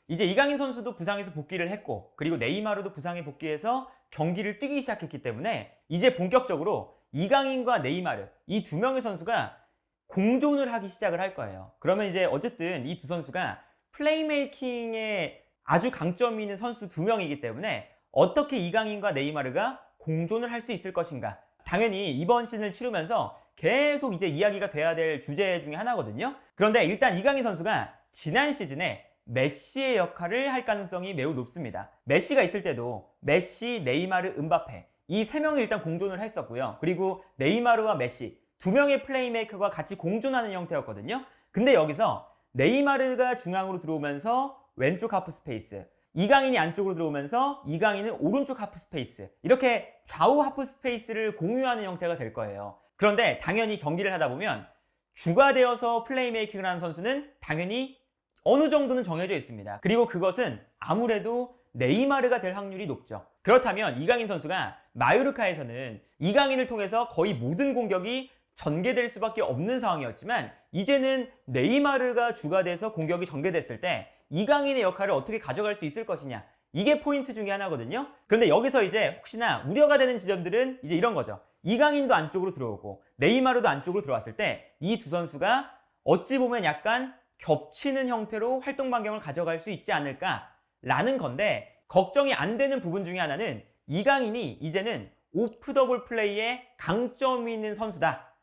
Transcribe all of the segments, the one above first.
이제 이강인 선수도 부상에서 복귀를 했고, 그리고 네이마르도 부상에 복귀해서 경기를 뛰기 시작했기 때문에 이제 본격적으로 이강인과 네이마르 이 두 명의 선수가 공존을 하기 시작을 할 거예요. 그러면 이제 어쨌든 이 두 선수가 플레이메이킹에 아주 강점이 있는 선수 두 명이기 때문에 어떻게 이강인과 네이마르가 공존을 할 수 있을 것인가. 당연히 이번 시즌을 치르면서 계속 이제 이야기가 돼야 될 주제 중에 하나거든요. 그런데 일단 이강인 선수가 지난 시즌에 메시의 역할을 할 가능성이 매우 높습니다. 메시가 있을 때도 메시, 네이마르, 음바페 이 세 명이 일단 공존을 했었고요. 그리고 네이마르와 메시 두 명의 플레이메이커가 같이 공존하는 형태였거든요. 근데 여기서 네이마르가 중앙으로 들어오면서 왼쪽 하프 스페이스, 이강인이 안쪽으로 들어오면서 이강인은 오른쪽 하프 스페이스, 이렇게 좌우 하프 스페이스를 공유하는 형태가 될 거예요. 그런데 당연히 경기를 하다 보면 주가 되어서 플레이메이킹을 하는 선수는 당연히 어느 정도는 정해져 있습니다. 그리고 그것은 아무래도 네이마르가 될 확률이 높죠. 그렇다면 이강인 선수가 마요르카에서는 이강인을 통해서 거의 모든 공격이 전개될 수밖에 없는 상황이었지만 이제는 네이마르가 주가 돼서 공격이 전개됐을 때 이강인의 역할을 어떻게 가져갈 수 있을 것이냐, 이게 포인트 중에 하나거든요. 그런데 여기서 이제 혹시나 우려가 되는 지점들은 이제 이런 거죠. 이강인도 안쪽으로 들어오고 네이마르도 안쪽으로 들어왔을 때 이 두 선수가 어찌 보면 약간 겹치는 형태로 활동 반경을 가져갈 수 있지 않을까라는 건데, 걱정이 안 되는 부분 중에 하나는 이강인이 이제는 오프 더블 플레이에 강점이 있는 선수다.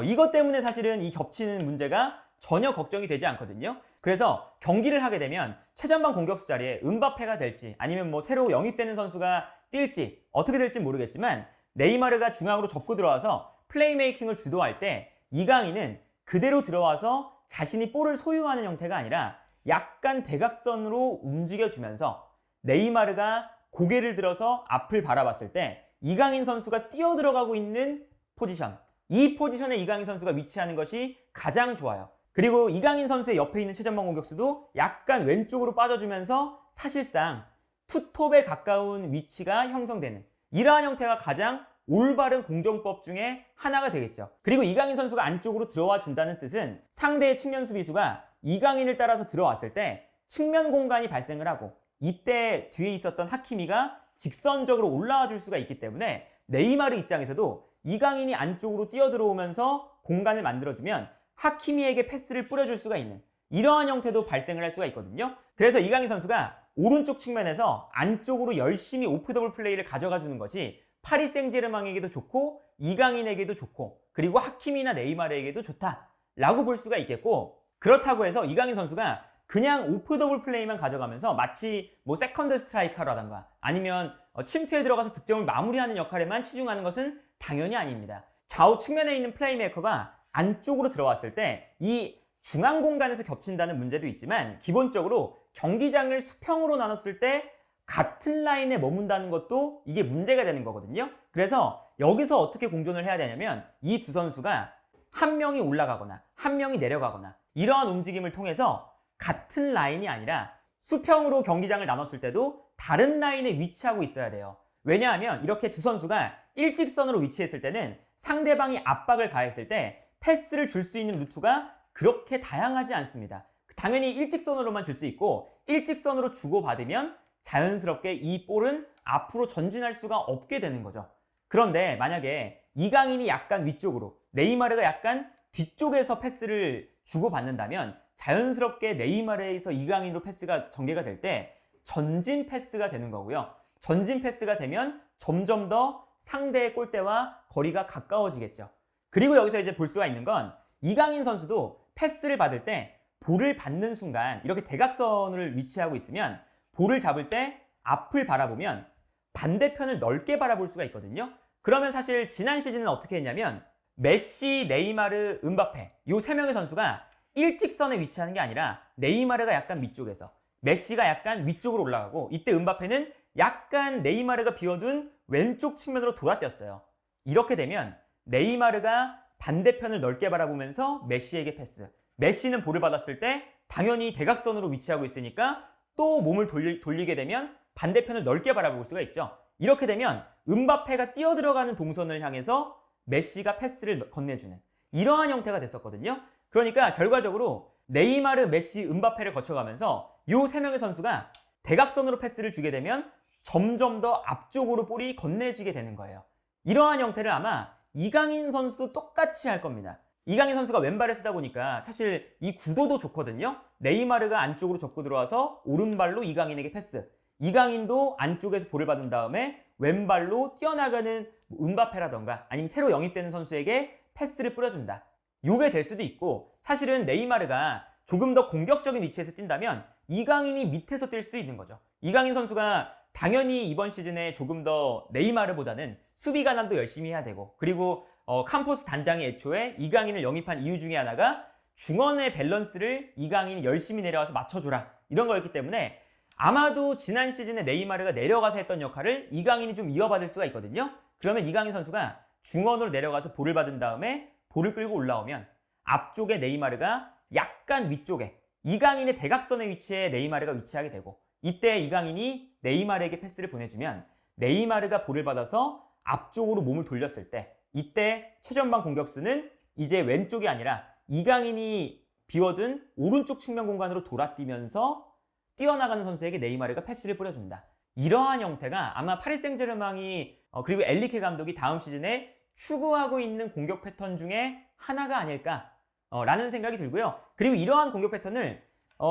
이것 때문에 사실은 이 겹치는 문제가 전혀 걱정이 되지 않거든요. 그래서 경기를 하게 되면 최전방 공격수 자리에 음바페가 될지 아니면 뭐 새로 영입되는 선수가 뛸지 어떻게 될지 모르겠지만 네이마르가 중앙으로 접고 들어와서 플레이메이킹을 주도할 때 이강인은 그대로 들어와서 자신이 볼을 소유하는 형태가 아니라 약간 대각선으로 움직여주면서 네이마르가 고개를 들어서 앞을 바라봤을 때 이강인 선수가 뛰어들어가고 있는 포지션, 이 포지션에 이강인 선수가 위치하는 것이 가장 좋아요. 그리고 이강인 선수의 옆에 있는 최전방 공격수도 약간 왼쪽으로 빠져주면서 사실상 투톱에 가까운 위치가 형성되는 이러한 형태가 가장 올바른 공정법 중에 하나가 되겠죠. 그리고 이강인 선수가 안쪽으로 들어와 준다는 뜻은 상대의 측면 수비수가 이강인을 따라서 들어왔을 때 측면 공간이 발생을 하고 이때 뒤에 있었던 하키미가 직선적으로 올라와 줄 수가 있기 때문에 네이마르 입장에서도 이강인이 안쪽으로 뛰어들어오면서 공간을 만들어주면 하키미에게 패스를 뿌려줄 수가 있는 이러한 형태도 발생을 할 수가 있거든요. 그래서 이강인 선수가 오른쪽 측면에서 안쪽으로 열심히 오프 더블 플레이를 가져가 주는 것이 파리 생제르맹에게도 좋고 이강인에게도 좋고 그리고 하키미나 네이마르에게도 좋다라고 볼 수가 있겠고, 그렇다고 해서 이강인 선수가 그냥 오프 더블 플레이만 가져가면서 마치 뭐 세컨드 스트라이커라던가 아니면 침투에 들어가서 득점을 마무리하는 역할에만 치중하는 것은 당연히 아닙니다. 좌우 측면에 있는 플레이메이커가 안쪽으로 들어왔을 때 이 중앙 공간에서 겹친다는 문제도 있지만 기본적으로 경기장을 수평으로 나눴을 때 같은 라인에 머문다는 것도 이게 문제가 되는 거거든요. 그래서 여기서 어떻게 공존을 해야 되냐면 이 두 선수가 한 명이 올라가거나 한 명이 내려가거나 이러한 움직임을 통해서 같은 라인이 아니라 수평으로 경기장을 나눴을 때도 다른 라인에 위치하고 있어야 돼요. 왜냐하면 이렇게 두 선수가 일직선으로 위치했을 때는 상대방이 압박을 가했을 때 패스를 줄 수 있는 루트가 그렇게 다양하지 않습니다. 당연히 일직선으로만 줄 수 있고 일직선으로 주고받으면 자연스럽게 이 볼은 앞으로 전진할 수가 없게 되는 거죠. 그런데 만약에 이강인이 약간 위쪽으로 네이마르가 약간 뒤쪽에서 패스를 주고받는다면 자연스럽게 네이마르에서 이강인으로 패스가 전개가 될 때 전진 패스가 되는 거고요. 전진 패스가 되면 점점 더 상대의 골대와 거리가 가까워지겠죠. 그리고 여기서 이제 볼 수가 있는 건 이강인 선수도 패스를 받을 때 볼을 받는 순간 이렇게 대각선을 위치하고 있으면 볼을 잡을 때 앞을 바라보면 반대편을 넓게 바라볼 수가 있거든요. 그러면 사실 지난 시즌은 어떻게 했냐면 메시, 네이마르, 음바페 이 세 명의 선수가 일직선에 위치하는 게 아니라 네이마르가 약간 밑쪽에서 메시가 약간 위쪽으로 올라가고 이때 음바페는 약간 네이마르가 비워둔 왼쪽 측면으로 돌아뛰었어요. 이렇게 되면 네이마르가 반대편을 넓게 바라보면서 메시에게 패스, 메시는 볼을 받았을 때 당연히 대각선으로 위치하고 있으니까 또 몸을 돌리게 되면 반대편을 넓게 바라볼 수가 있죠. 이렇게 되면 음바페가 뛰어들어가는 동선을 향해서 메시가 패스를 건네주는 이러한 형태가 됐었거든요. 그러니까 결과적으로 네이마르, 메시, 음바페를 거쳐가면서 이 세 명의 선수가 대각선으로 패스를 주게 되면 점점 더 앞쪽으로 볼이 건네지게 되는 거예요. 이러한 형태를 아마 이강인 선수도 똑같이 할 겁니다. 이강인 선수가 왼발을 쓰다 보니까 사실 이 구도도 좋거든요. 네이마르가 안쪽으로 접고 들어와서 오른발로 이강인에게 패스. 이강인도 안쪽에서 볼을 받은 다음에 왼발로 뛰어나가는 음바페라던가 아니면 새로 영입되는 선수에게 패스를 뿌려준다. 요게 될 수도 있고, 사실은 네이마르가 조금 더 공격적인 위치에서 뛴다면 이강인이 밑에서 뛸 수도 있는 거죠. 이강인 선수가 당연히 이번 시즌에 조금 더 네이마르보다는 수비 가담도 열심히 해야 되고, 그리고 캄포스 단장이 애초에 이강인을 영입한 이유 중에 하나가 중원의 밸런스를 이강인이 열심히 내려와서 맞춰줘라, 이런 거였기 때문에 아마도 지난 시즌에 네이마르가 내려가서 했던 역할을 이강인이 좀 이어받을 수가 있거든요. 그러면 이강인 선수가 중원으로 내려가서 볼을 받은 다음에 볼을 끌고 올라오면 앞쪽에 네이마르가 약간 위쪽에 이강인의 대각선의 위치에 네이마르가 위치하게 되고, 이때 이강인이 네이마르에게 패스를 보내주면 네이마르가 볼을 받아서 앞쪽으로 몸을 돌렸을 때, 이때 최전방 공격수는 이제 왼쪽이 아니라 이강인이 비워둔 오른쪽 측면 공간으로 돌아뛰면서 뛰어나가는 선수에게 네이마르가 패스를 뿌려준다. 이러한 형태가 아마 파리 생제르맹이 그리고 엔리케 감독이 다음 시즌에 추구하고 있는 공격 패턴 중에 하나가 아닐까라는 생각이 들고요. 그리고 이러한 공격 패턴을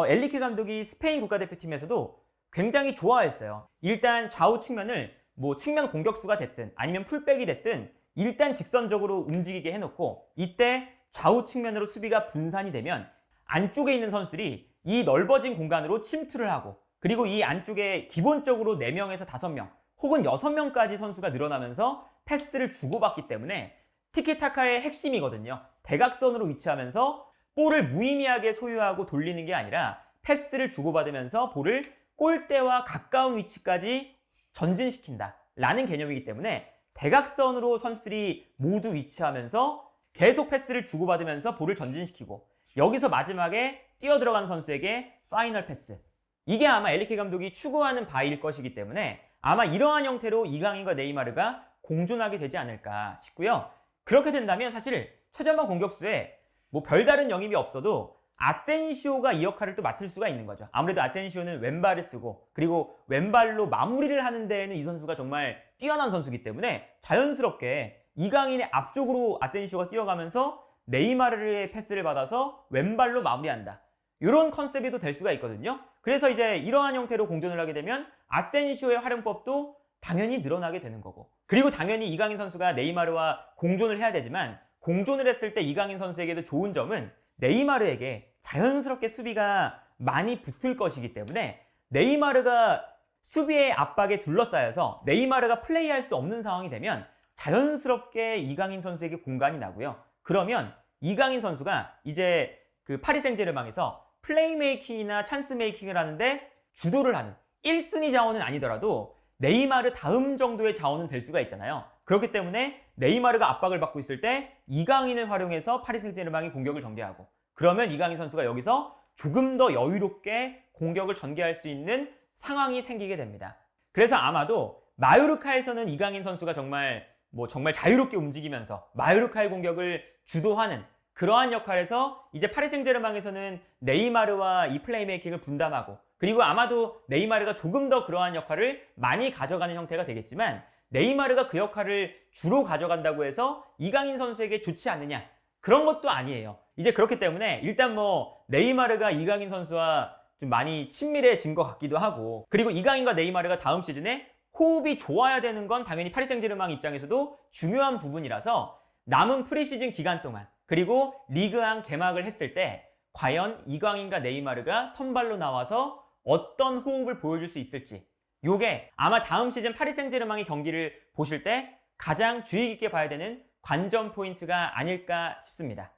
엔리케 감독이 스페인 국가대표팀에서도 굉장히 좋아했어요. 일단 좌우 측면을 뭐 측면 공격수가 됐든 아니면 풀백이 됐든 일단 직선적으로 움직이게 해놓고, 이때 좌우 측면으로 수비가 분산이 되면 안쪽에 있는 선수들이 이 넓어진 공간으로 침투를 하고, 그리고 이 안쪽에 기본적으로 4명에서 5명 혹은 6명까지 선수가 늘어나면서 패스를 주고받기 때문에 티키타카의 핵심이거든요. 대각선으로 위치하면서 볼을 무의미하게 소유하고 돌리는 게 아니라 패스를 주고받으면서 볼을 골대와 가까운 위치까지 전진시킨다 라는 개념이기 때문에 대각선으로 선수들이 모두 위치하면서 계속 패스를 주고받으면서 볼을 전진시키고, 여기서 마지막에 뛰어들어가는 선수에게 파이널 패스, 이게 아마 엔리케 감독이 추구하는 바일 것이기 때문에 아마 이러한 형태로 이강인과 네이마르가 공존하게 되지 않을까 싶고요. 그렇게 된다면 사실 최전방 공격수에 뭐 별다른 영입이 없어도 아센시오가 이 역할을 또 맡을 수가 있는 거죠. 아무래도 아센시오는 왼발을 쓰고, 그리고 왼발로 마무리를 하는 데에는 이 선수가 정말 뛰어난 선수이기 때문에 자연스럽게 이강인의 앞쪽으로 아센시오가 뛰어가면서 네이마르의 패스를 받아서 왼발로 마무리한다, 이런 컨셉이 또 될 수가 있거든요. 그래서 이제 이러한 형태로 공존을 하게 되면 아센시오의 활용법도 당연히 늘어나게 되는 거고, 그리고 당연히 이강인 선수가 네이마르와 공존을 해야 되지만 공존을 했을 때 이강인 선수에게도 좋은 점은 네이마르에게 자연스럽게 수비가 많이 붙을 것이기 때문에 네이마르가 수비의 압박에 둘러싸여서 네이마르가 플레이할 수 없는 상황이 되면 자연스럽게 이강인 선수에게 공간이 나고요. 그러면 이강인 선수가 이제 그 파리 생제르맹에서 플레이메이킹이나 찬스 메이킹을 하는데 주도를 하는 1순위 자원은 아니더라도 네이마르 다음 정도의 자원은 될 수가 있잖아요. 그렇기 때문에 네이마르가 압박을 받고 있을 때 이강인을 활용해서 파리 생제르맹이 공격을 전개하고, 그러면 이강인 선수가 여기서 조금 더 여유롭게 공격을 전개할 수 있는 상황이 생기게 됩니다. 그래서 아마도 마요르카에서는 이강인 선수가 정말 자유롭게 움직이면서 마요르카의 공격을 주도하는 그러한 역할에서 이제 파리 생제르맹에서는 네이마르와 이 플레이메이킹을 분담하고, 그리고 아마도 네이마르가 조금 더 그러한 역할을 많이 가져가는 형태가 되겠지만, 네이마르가 그 역할을 주로 가져간다고 해서 이강인 선수에게 좋지 않느냐, 그런 것도 아니에요. 이제 그렇기 때문에 일단 네이마르가 이강인 선수와 좀 많이 친밀해진 것 같기도 하고, 그리고 이강인과 네이마르가 다음 시즌에 호흡이 좋아야 되는 건 당연히 파리 생제르맹 입장에서도 중요한 부분이라서 남은 프리시즌 기간 동안, 그리고 리그왕 개막을 했을 때 과연 이강인과 네이마르가 선발로 나와서 어떤 호흡을 보여줄 수 있을지, 요게 아마 다음 시즌 파리 생제르맹의 경기를 보실 때 가장 주의 깊게 봐야 되는 관전 포인트가 아닐까 싶습니다.